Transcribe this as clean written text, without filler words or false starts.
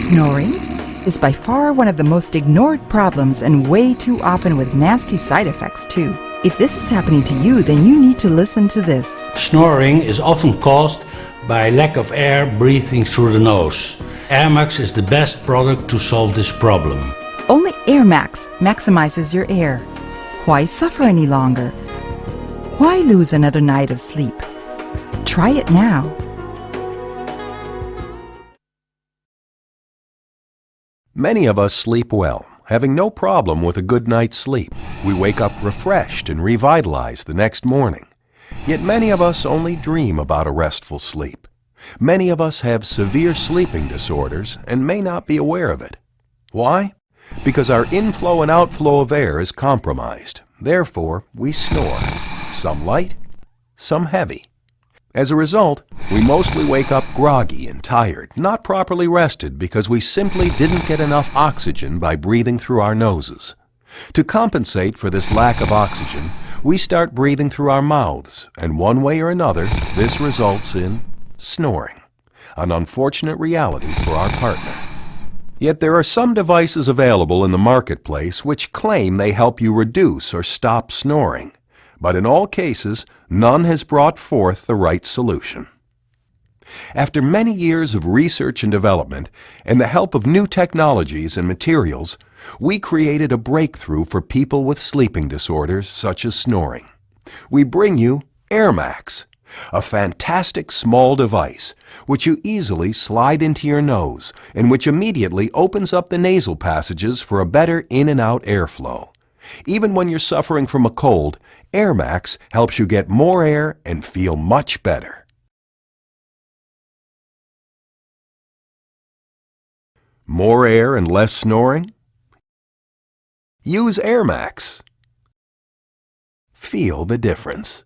Snoring is by far one of the most ignored problems and way too often with nasty side effects too. If this is happening to you, then you need to listen to this. Snoring is often caused by lack of air breathing through the nose. AirMax is the best product to solve this problem. Only AirMax maximizes your air. Why suffer any longer? Why lose another night of sleep? Try it now. Many of us sleep well, having no problem with a good night's sleep. We wake up refreshed and revitalized the next morning. Yet many of us only dream about a restful sleep. Many of us have severe sleeping disorders and may not be aware of it. Why? Because our inflow and outflow of air is compromised. Therefore, we snore, some light, some heavy. As a result, we mostly wake up groggy and tired, not properly rested because we simply didn't get enough oxygen by breathing through our noses. To compensate for this lack of oxygen, we start breathing through our mouths, and one way or another, this results in snoring, an unfortunate reality for our partner. Yet there are some devices available in the marketplace which claim they help you reduce or stop snoring. But in all cases, none has brought forth the right solution. After many years of research and development, and the help of new technologies and materials, we created a breakthrough for people with sleeping disorders such as snoring. We bring you AirMax, a fantastic small device which you easily slide into your nose and which immediately opens up the nasal passages for a better in and out airflow. Even when you're suffering from a cold, AirMax helps you get more air and feel much better. More air and less snoring? Use AirMax. Feel the difference.